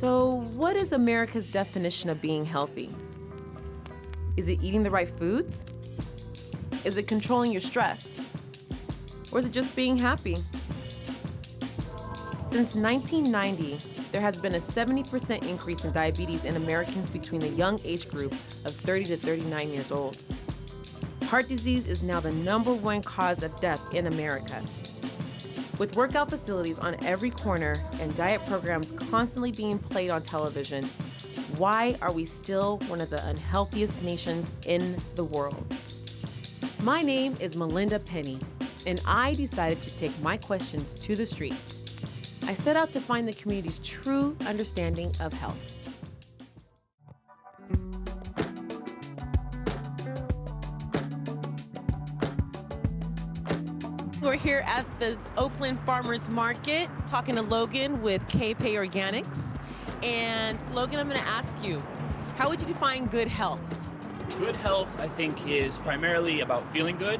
So, what is America's definition of being healthy? Is it eating the right foods? Is it controlling your stress? Or is it just being happy? Since 1990, there has been a 70% increase in diabetes in Americans between the young age group of 30 to 39 years old. Heart disease is now the #1 cause of death in America. With workout facilities on every corner and diet programs constantly being played on television, why are we still one of the unhealthiest nations in the world? My name is Melinda Penny, and I decided to take my questions to the streets. I set out to find the community's true understanding of health. We're here at the Oakland Farmers Market talking to Logan with K-Pay Organics. And Logan, I'm going to ask you, how would you define good health? Good health, I think, is primarily about feeling good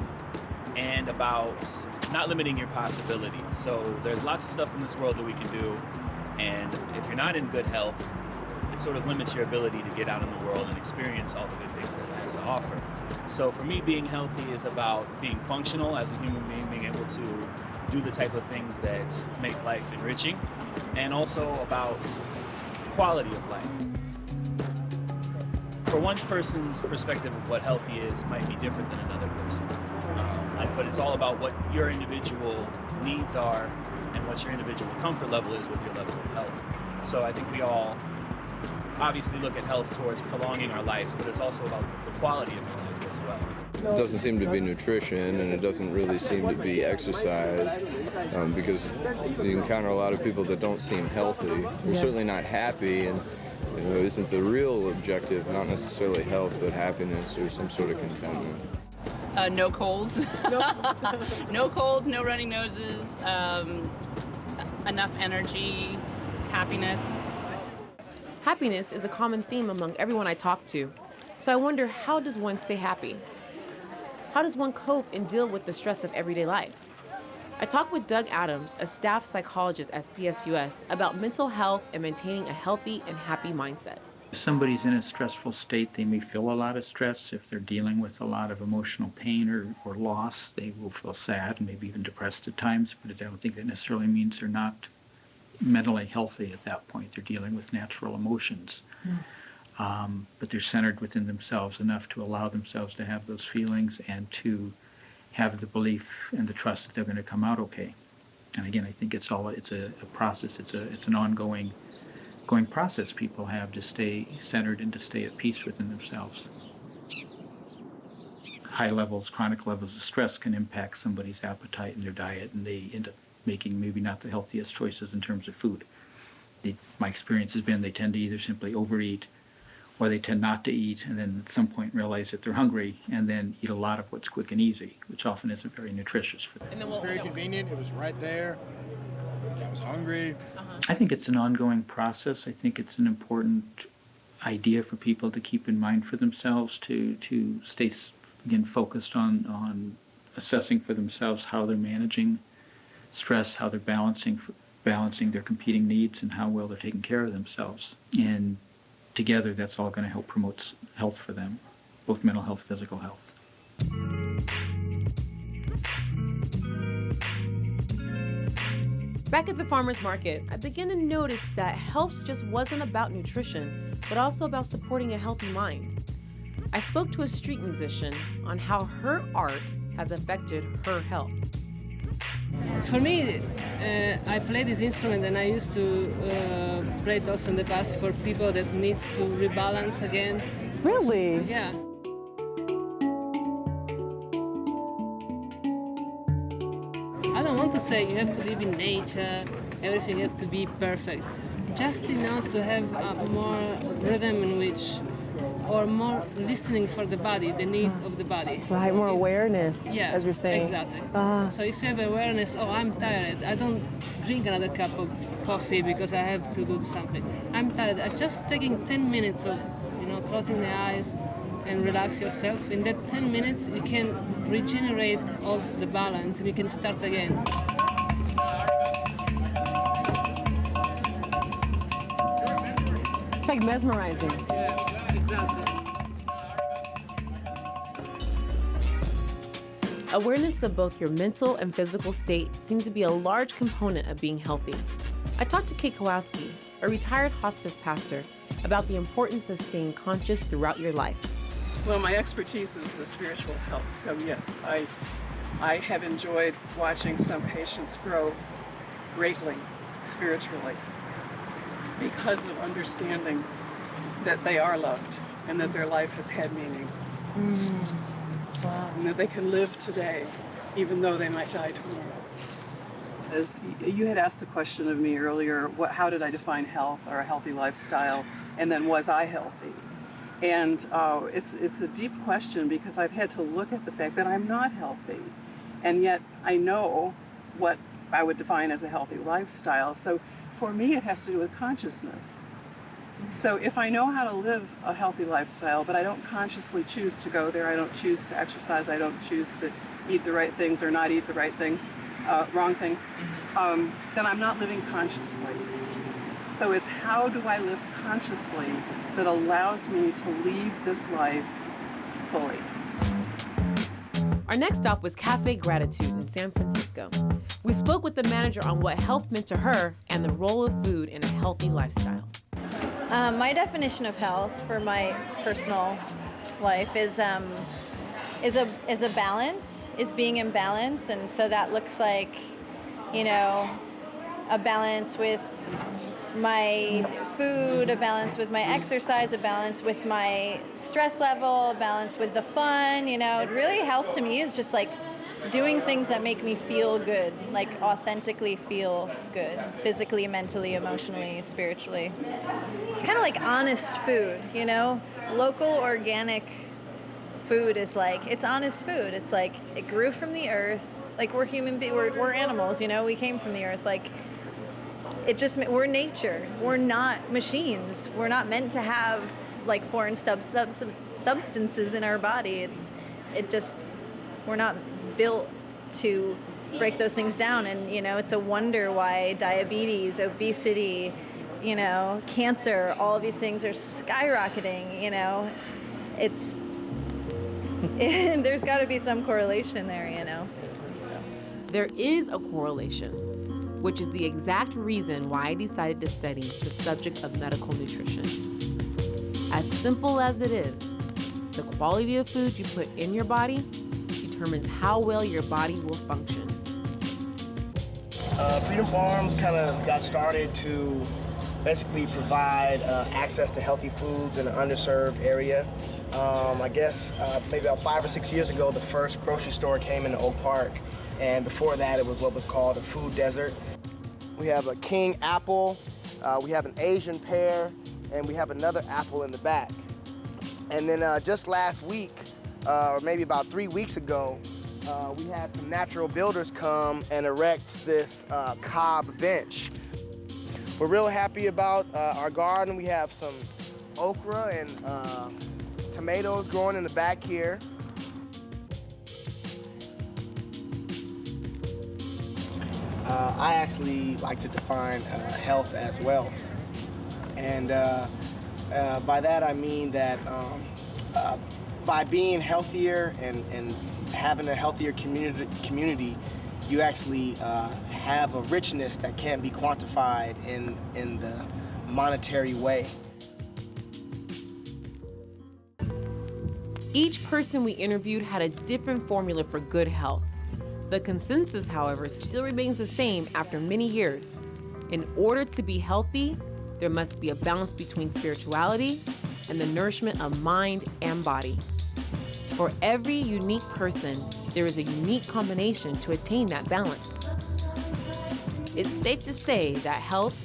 and about not limiting your possibilities. So there's lots of stuff in this world that we can do, and if you're not in good health, it sort of limits your ability to get out in the world and experience all the good things that it has to offer. So for me, being healthy is about being functional as a human being, being able to do the type of things that make life enriching, and also about quality of life. For one person's perspective of what healthy is might be different than another person. But it's all about what your individual needs are and what your individual comfort level is with your level of health. So I think we all obviously look at health towards prolonging our life, but it's also about the quality of life as well. It doesn't seem to be nutrition, and it doesn't really seem to be exercise, because you encounter a lot of people that don't seem healthy. They're certainly not happy, and isn't the real objective not necessarily health, but happiness or some sort of contentment. No colds. No colds, no running noses, enough energy, happiness. Happiness is a common theme among everyone I talk to. So I wonder, how does one stay happy? How does one cope and deal with the stress of everyday life? I talked with Doug Adams, a staff psychologist at CSUS, about mental health and maintaining a healthy and happy mindset. If somebody's in a stressful state, they may feel a lot of stress. If they're dealing with a lot of emotional pain or loss, they will feel sad and maybe even depressed at times, but I don't think that necessarily means they're not mentally healthy at that point. They're dealing with natural emotions. But they're centered within themselves enough to allow themselves to have those feelings and to have the belief and the trust that they're going to come out okay. And again, I think it's a process. It's an ongoing process people have to stay centered and to stay at peace within themselves. High levels, chronic levels of stress can impact somebody's appetite and their diet, and they end up making maybe not the healthiest choices in terms of food. My experience has been they tend to either simply overeat, or they tend not to eat, and then at some point realize that they're hungry, and then eat a lot of what's quick and easy, which often isn't very nutritious for them. It was very convenient. It was right there. I was hungry. I think it's an ongoing process. I think it's an important idea for people to keep in mind for themselves, to stay, again, focused on assessing for themselves how they're managing stress, how they're balancing their competing needs, and how well they're taking care of themselves. And together, that's all going to help promote health for them, both mental health, physical health. Back at the farmer's market, I began to notice that health just wasn't about nutrition, but also about supporting a healthy mind. I spoke to a street musician on how her art has affected her health. For me, I play this instrument, and I used to play it also in the past for people that needs to rebalance again. Really? Yeah. I don't want to say you have to live in nature, everything has to be perfect. Just enough to have a more rhythm in which, or more listening for the body, the need of the body. Right, more awareness, yeah, as you're saying. Exactly. So if you have awareness, oh, I'm tired, I don't drink another cup of coffee because I have to do something. I'm tired. I'm just taking 10 minutes of, closing the eyes and relax yourself. In that 10 minutes, you can regenerate all the balance and you can start again. It's like mesmerizing. Yeah, exactly. Awareness of both your mental and physical state seems to be a large component of being healthy. I talked to Kate Kowalski, a retired hospice pastor, about the importance of staying conscious throughout your life. Well, my expertise is the spiritual health, so yes, I have enjoyed watching some patients grow greatly spiritually because of understanding that they are loved and that their life has had meaning. Wow. And that they can live today even though they might die tomorrow. As you had asked a question of me earlier, how did I define health or a healthy lifestyle, and then was I healthy? And it's a deep question because I've had to look at the fact that I'm not healthy, and yet I know what I would define as a healthy lifestyle. So for me, it has to do with consciousness. So if I know how to live a healthy lifestyle, but I don't consciously choose to go there, I don't choose to exercise, I don't choose to eat the right things or not eat the right things, wrong things, then I'm not living consciously. So it's how do I live consciously that allows me to leave this life fully. Our next stop was Cafe Gratitude in San Francisco. We spoke with the manager on what health meant to her and the role of food in a healthy lifestyle. My definition of health for my personal life is a balance, is being in balance, and so that looks like, a balance with my food, a balance with my exercise, a balance with my stress level, a balance with the fun. Really health to me is just like doing things that make me feel good, like authentically feel good, physically, mentally, emotionally, spiritually. It's kind of like honest food, Local organic food is like, it's honest food. It's like, it grew from the earth. Like we're we're animals, we came from the earth. Like we're nature. We're not machines. We're not meant to have like foreign substances in our body. We're not built to break those things down, and it's a wonder why diabetes, obesity, cancer, all of these things are skyrocketing. There's got to be some correlation there. There is a correlation, which is the exact reason why I decided to study the subject of medical nutrition. As simple as it is, the quality of food you put in your body determines how well your body will function. Freedom Farms kind of got started to basically provide access to healthy foods in an underserved area. I guess maybe about 5 or 6 years ago, the first grocery store came into Oak Park, and before that it was what was called a food desert. We have a king apple, we have an Asian pear, and we have another apple in the back. And then just last week, or maybe about 3 weeks ago, we had some natural builders come and erect this cob bench. We're real happy about our garden. We have some okra and tomatoes growing in the back here. I actually like to define health as wealth. And by that I mean that by being healthier and having a healthier community, you actually have a richness that can't be quantified in the monetary way. Each person we interviewed had a different formula for good health. The consensus, however, still remains the same after many years. In order to be healthy, there must be a balance between spirituality and the nourishment of mind and body. For every unique person, there is a unique combination to attain that balance. It's safe to say that health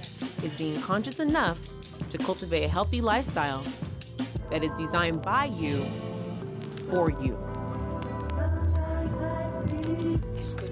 is being conscious enough to cultivate a healthy lifestyle that is designed by you for you. It's good.